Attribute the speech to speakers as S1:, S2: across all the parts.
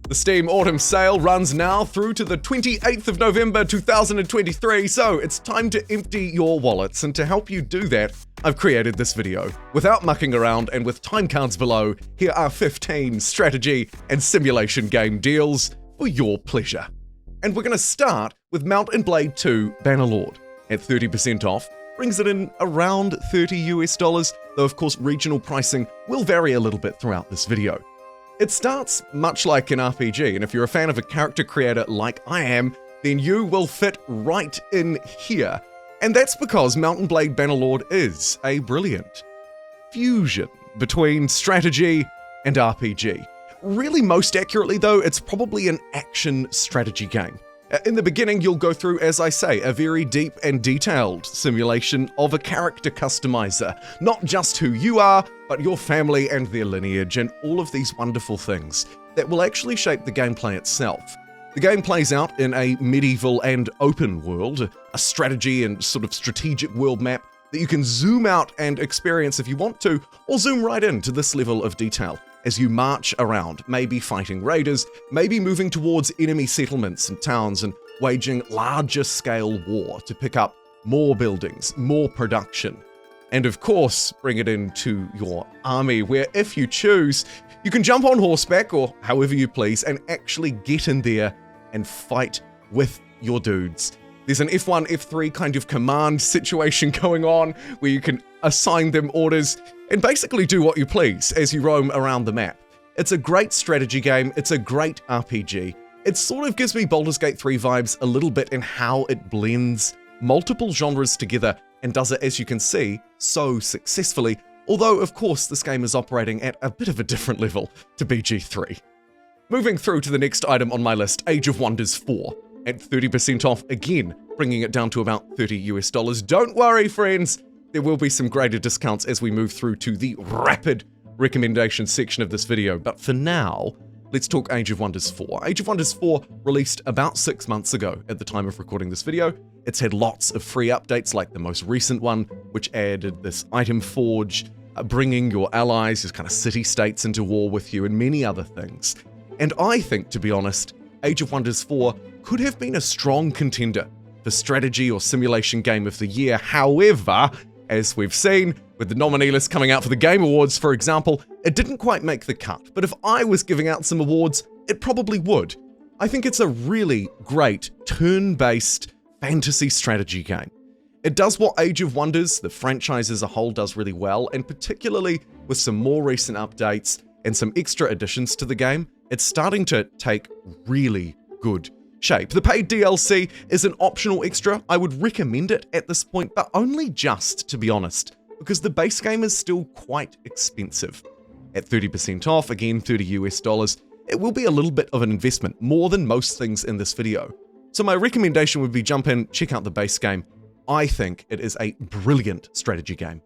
S1: The Steam Autumn Sale runs now through to the 28th of November 2023, so it's time to empty your wallets, and to help you do that, I've created this video. Without mucking around and with time cards below, here are 15 strategy and simulation game deals for your pleasure. And we're going to start with Mount & Blade 2 Bannerlord. At 30% off, brings it in around $30 US, though of course regional pricing will vary a little bit throughout this video. It starts much like an RPG, and if you're a fan of a character creator like I am, then you will fit right in here. And that's because Mount & Blade Bannerlord is a brilliant fusion between strategy and RPG. Really, most accurately though, it's probably an action strategy game. In the beginning, you'll go through, as I say, a very deep and detailed simulation of a character customizer. Not just who you are, but your family and their lineage, and all of these wonderful things that will actually shape the gameplay itself. The game plays out in a medieval and open world, a strategy and sort of strategic world map that you can zoom out and experience if you want to, or zoom right into this level of detail as you march around, maybe fighting raiders, maybe moving towards enemy settlements and towns and waging larger scale war to pick up more buildings, more production. And of course, bring it into your army where, if you choose, you can jump on horseback or however you please and actually get in there and fight with your dudes. There's an F1, F3 kind of command situation going on where you can assign them orders and basically do what you please as you roam around the map. It's a great strategy game, it's a great RPG. It sort of gives me Baldur's Gate 3 vibes a little bit in how it blends multiple genres together and does it, as you can see, so successfully, although of course this game is operating at a bit of a different level to BG3. Moving through to the next item on my list, Age of Wonders 4. At 30% off again, bringing it down to about $30 US. Don't worry, friends, there will be some greater discounts as we move through to the rapid recommendation section of this video, but for now, let's talk Age of Wonders 4. Age of Wonders 4 released about 6 months ago at the time of recording this video. It's had lots of free updates, like the most recent one, which added this item forge, bringing your allies, these kind of city-states into war with you, and many other things. And I think, to be honest, Age of Wonders 4 could have been a strong contender for strategy or simulation game of the year. However, as we've seen, with the nominee list coming out for the Game Awards, for example, it didn't quite make the cut. But if I was giving out some awards, it probably would. I think it's a really great turn-based fantasy strategy game. It does what Age of Wonders, the franchise as a whole, does really well, and particularly with some more recent updates and some extra additions to the game, it's starting to take really good shape. The paid DLC is an optional extra. I would recommend it at this point, but only just, to be honest, because the base game is still quite expensive. At 30% off, again $30 US, it will be a little bit of an investment, more than most things in this video. So my recommendation would be jump in, check out the base game. I think it is a brilliant strategy game.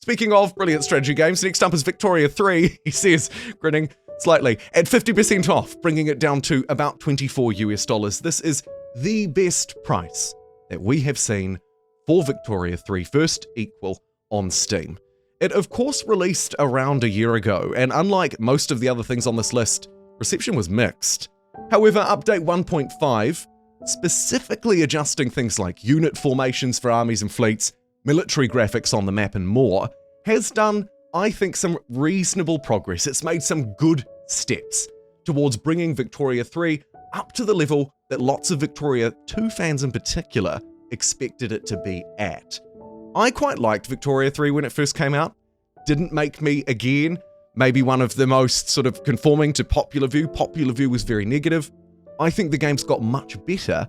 S1: Speaking of brilliant strategy games, next up is Victoria 3, he says, grinning slightly, at 50% off, bringing it down to about $24 US. This is the best price that we have seen for Victoria 3 First Equal on Steam. It of course released around a year ago, and unlike most of the other things on this list, reception was mixed. However, update 1.5, specifically adjusting things like unit formations for armies and fleets, military graphics on the map and more, has done, I think, some reasonable progress. It's made some good steps towards bringing Victoria 3 up to the level that lots of Victoria 2 fans in particular expected it to be at. I quite liked Victoria 3 when it first came out. Didn't make me, again, maybe one of the most sort of conforming to popular view. Popular view was very negative. I think the game's got much better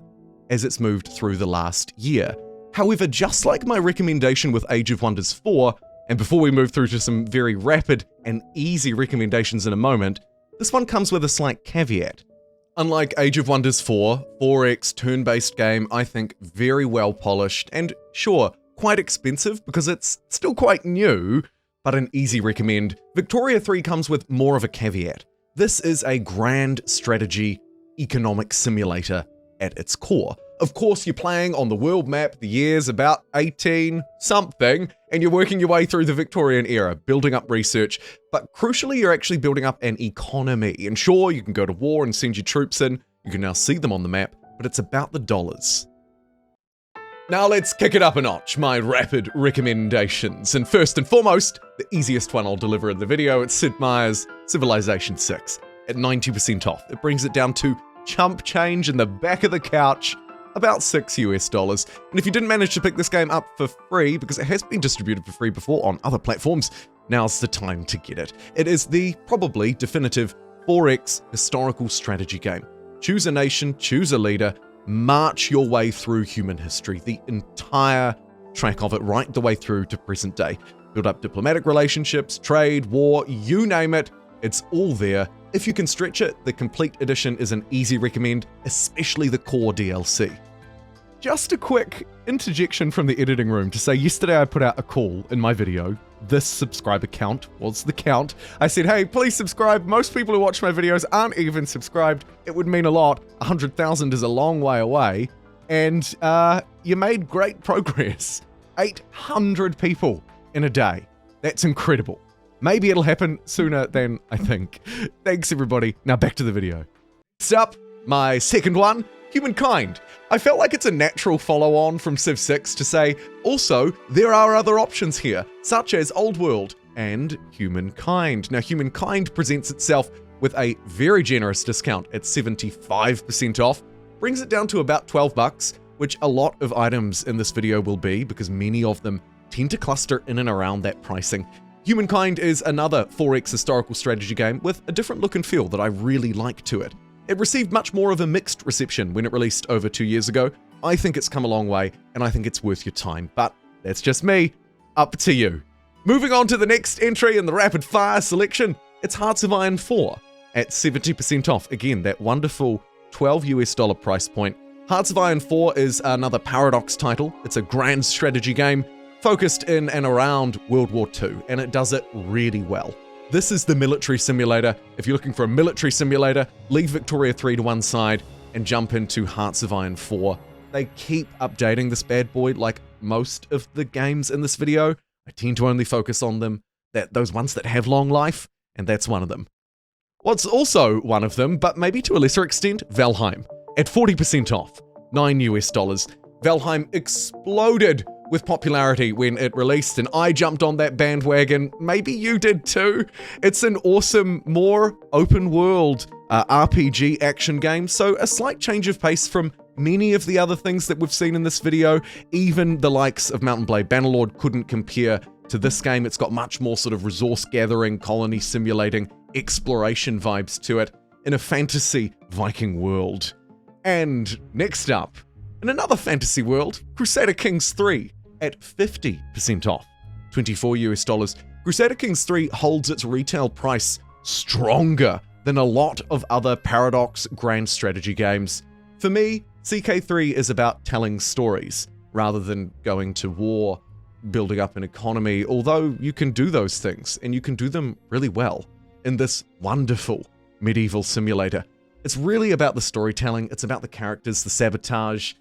S1: as it's moved through the last year. However, just like my recommendation with Age of Wonders 4, and before we move through to some very rapid and easy recommendations in a moment, this one comes with a slight caveat. Unlike Age of Wonders 4, 4X turn-based game, I think very well polished, and sure, quite expensive because it's still quite new, but an easy recommend. Victoria 3 comes with more of a caveat. This is a grand strategy economic simulator at its core. Of course, you're playing on the world map, the year's about 18 something, and you're working your way through the Victorian era, building up research, but crucially, you're actually building up an economy. And sure, you can go to war and send your troops in, you can now see them on the map, but it's about the dollars. Now let's kick it up a notch, my rapid recommendations. And first and foremost, the easiest one I'll deliver in the video, it's Sid Meier's Civilization 6 at 90% off. It brings it down to chump change in the back of the couch, about $6 US. And if you didn't manage to pick this game up for free, because it has been distributed for free before on other platforms, now's the time to get it. It is the probably definitive 4X historical strategy game. Choose a nation, choose a leader, march your way through human history, the entire track of it, right the way through to present day. Build up diplomatic relationships, trade, war, you name it, it's all there. If you can stretch it, the complete edition is an easy recommend, especially the core DLC. Just a quick interjection from the editing room to say yesterday I put out a call in my video. This subscriber count was the count. I said, hey, please subscribe. Most people who watch my videos aren't even subscribed. It would mean a lot. 100,000 is a long way away. And you made great progress. 800 people in a day. That's incredible. Maybe it'll happen sooner than I think. Thanks, everybody. Now back to the video. Next up, my second one, Humankind. I felt like it's a natural follow-on from Civ 6 to say, also, there are other options here, such as Old World and Humankind. Now, Humankind presents itself with a very generous discount at 75% off, brings it down to about $12, which a lot of items in this video will be, because many of them tend to cluster in and around that pricing. Humankind is another 4X historical strategy game with a different look and feel that I really like to it. It received much more of a mixed reception when it released over 2 years ago. I think it's come a long way, and I think it's worth your time, but that's just me. Up to you. Moving on to the next entry in the rapid fire selection, it's Hearts of Iron 4 at 70% off. Again, that wonderful $12 US price point. Hearts of Iron 4 is another Paradox title. It's a grand strategy game focused in and around World War II, and it does it really well. This is the military simulator. If you're looking for a military simulator, leave Victoria 3 to one side and jump into Hearts of Iron 4. They keep updating this bad boy like most of the games in this video. I tend to only focus on those ones that have long life, and that's one of them. What's also one of them, but maybe to a lesser extent, Valheim. At 40% off, $9 US. Valheim exploded with popularity when it released, and I jumped on that bandwagon. Maybe you did too. It's an awesome, more open world RPG action game, so a slight change of pace from many of the other things that we've seen in this video. Even the likes of Mount & Blade Bannerlord couldn't compare to this game. It's got much more sort of resource gathering, colony simulating, exploration vibes to it in a fantasy Viking world. And next up, in another fantasy world, Crusader Kings 3 at 50% off, $24 US. Crusader Kings 3 holds its retail price stronger than a lot of other Paradox grand strategy games. For me, CK3 is about telling stories rather than going to war, building up an economy, although you can do those things, and you can do them really well in this wonderful medieval simulator. It's really about the storytelling, it's about the characters, the sabotage,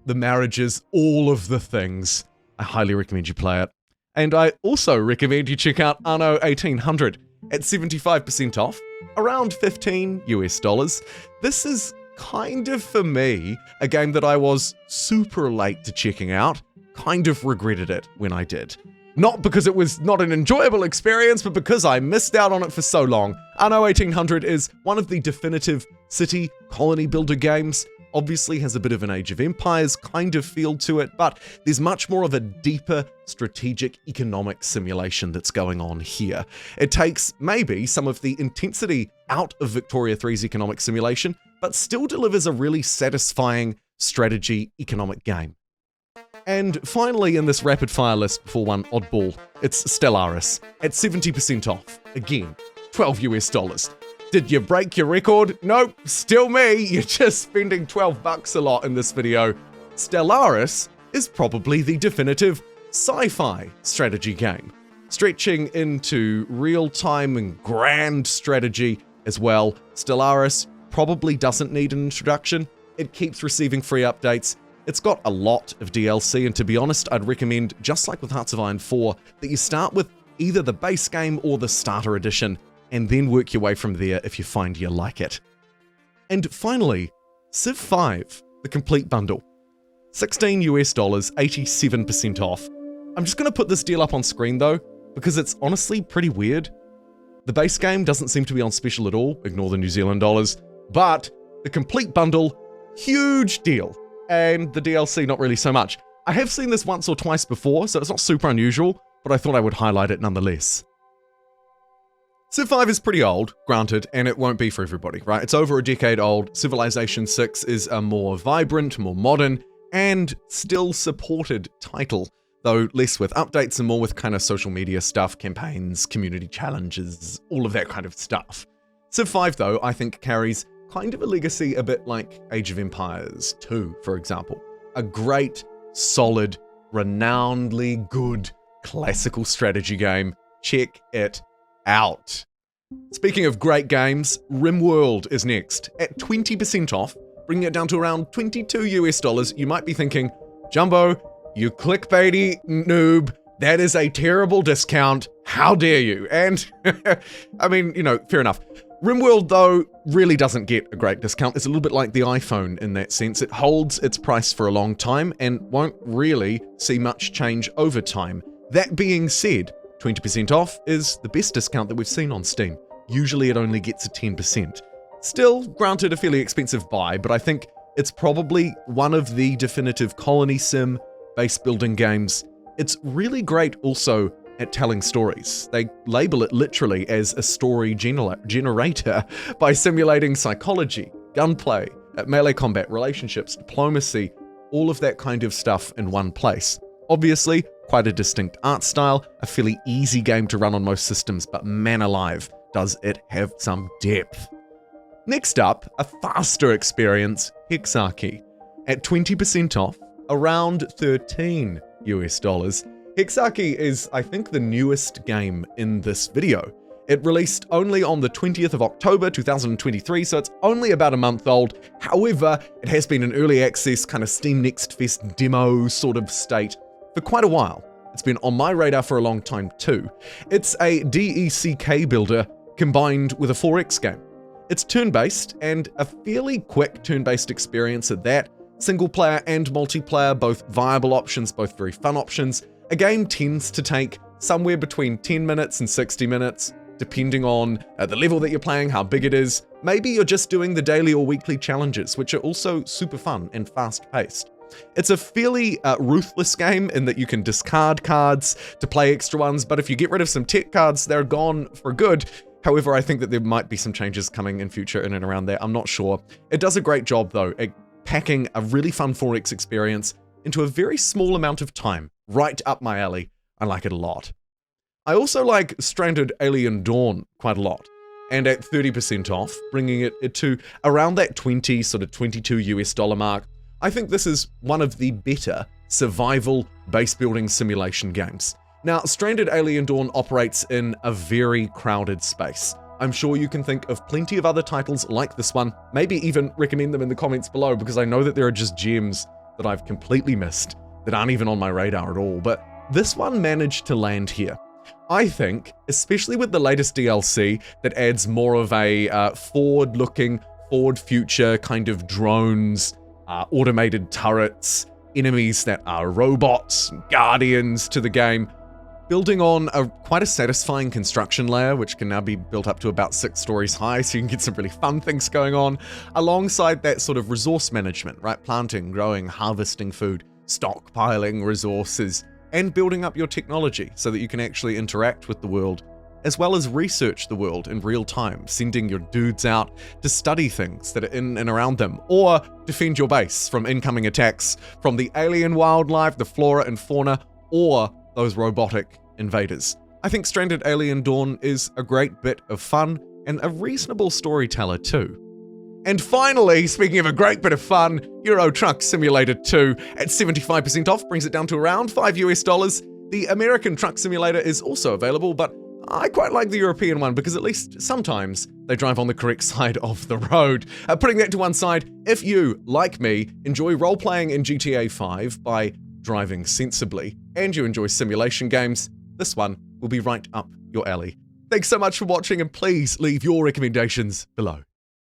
S1: the marriages, all of the things. I highly recommend you play it. And I also recommend you check out Anno 1800 at 75% off, around $15 US. This is kind of, for me, a game that I was super late to checking out, kind of regretted it when I did. Not because it was not an enjoyable experience, but because I missed out on it for so long. Anno 1800 is one of the definitive city colony builder games. Obviously has a bit of an Age of Empires kind of feel to it, but there's much more of a deeper strategic economic simulation that's going on here. It takes maybe some of the intensity out of Victoria 3's economic simulation, but still delivers a really satisfying strategy economic game. And finally in this rapid fire list for one oddball, it's Stellaris at 70% off. Again, $12 US. Did you break your record? Nope, still me. You're just spending $12 a lot in this video. Stellaris is probably the definitive sci-fi strategy game, stretching into real-time and grand strategy as well. Stellaris probably doesn't need an introduction. It keeps receiving free updates. It's got a lot of DLC, and to be honest, I'd recommend, just like with Hearts of Iron 4, that you start with either the base game or the starter edition, and then work your way from there if you find you like it. And finally, Civ 5, the complete bundle. $16 US, 87% off. I'm just gonna put this deal up on screen though, because it's honestly pretty weird. The base game doesn't seem to be on special at all, ignore the New Zealand dollars, but the complete bundle, huge deal. And the DLC, not really so much. I have seen this once or twice before, so it's not super unusual, but I thought I would highlight it nonetheless. Civ 5 is pretty old, granted, and it won't be for everybody, right? It's over a decade old. Civilization 6 is a more vibrant, more modern, and still supported title, though less with updates and more with kind of social media stuff, campaigns, community challenges, all of that kind of stuff. Civ 5, though, I think carries kind of a legacy a bit like Age of Empires 2, for example. A great, solid, renownedly good classical strategy game. Check it out. Speaking of great games, Rimworld is next, at 20% off, bringing it down to around $22 US. You might be thinking, Jumbo, you clickbaity noob, that is a terrible discount, how dare you? And, I mean, you know, fair enough. Rimworld, though, really doesn't get a great discount. It's a little bit like the iPhone in that sense. It holds its price for a long time and won't really see much change over time. That being said, 20% off is the best discount that we've seen on Steam. Usually it only gets a 10%. Still, granted, a fairly expensive buy, but I think it's probably one of the definitive colony sim base building games. It's really great also at telling stories. They label it literally as a story generator by simulating psychology, gunplay, melee combat, relationships, diplomacy, all of that kind of stuff in one place. Obviously, quite a distinct art style, a fairly easy game to run on most systems, but man alive, does it have some depth. Next up, a faster experience, Hexarchy. At 20% off, around $13 US. Hexarchy is, I think, the newest game in this video. It released only on the 20th of October 2023, so it's only about a month old. However, it has been in early access, kind of Steam Next Fest demo sort of state for quite a while. It's been on my radar for a long time too. It's a DECK builder combined with a 4X game. It's turn-based and a fairly quick turn-based experience at that. Single player and multiplayer, both viable options, both very fun options. A game tends to take somewhere between 10 minutes and 60 minutes, depending on the level that you're playing, how big it is. Maybe you're just doing the daily or weekly challenges, which are also super fun and fast-paced. It's a fairly ruthless game in that you can discard cards to play extra ones, but if you get rid of some tech cards, they're gone for good. However, I think that there might be some changes coming in future in and around there. I'm not sure. It does a great job, though, at packing a really fun 4X experience into a very small amount of time. Right up my alley. I like it a lot. I also like Stranded Alien Dawn quite a lot. And at 30% off, bringing it to around that 20, sort of $22 US mark, I think this is one of the better survival base building simulation games. Now, Stranded Alien Dawn operates in a very crowded space. I'm sure you can think of plenty of other titles like this one, maybe even recommend them in the comments below, because I know that there are just gems that I've completely missed that aren't even on my radar at all, but this one managed to land here. I think, especially with the latest DLC that adds more of a forward-looking, forward-future kind of drones, automated turrets, enemies that are robots, guardians to the game, building on quite a satisfying construction layer, which can now be built up to about 6 stories high, so you can get some really fun things going on, alongside that sort of resource management, right? Planting, growing, harvesting food, stockpiling resources, and building up your technology so that you can actually interact with the world, as well as research the world in real time, sending your dudes out to study things that are in and around them, or defend your base from incoming attacks from the alien wildlife, the flora and fauna, or those robotic invaders. I think Stranded Alien Dawn is a great bit of fun and a reasonable storyteller too. And finally, speaking of a great bit of fun, Euro Truck Simulator 2 at 75% off brings it down to around $5 US. The American Truck Simulator is also available, but I quite like the European one because at least sometimes they drive on the correct side of the road. Putting that to one side, if you, like me, enjoy role-playing in GTA 5 by driving sensibly, and you enjoy simulation games, this one will be right up your alley. Thanks so much for watching, and please leave your recommendations below.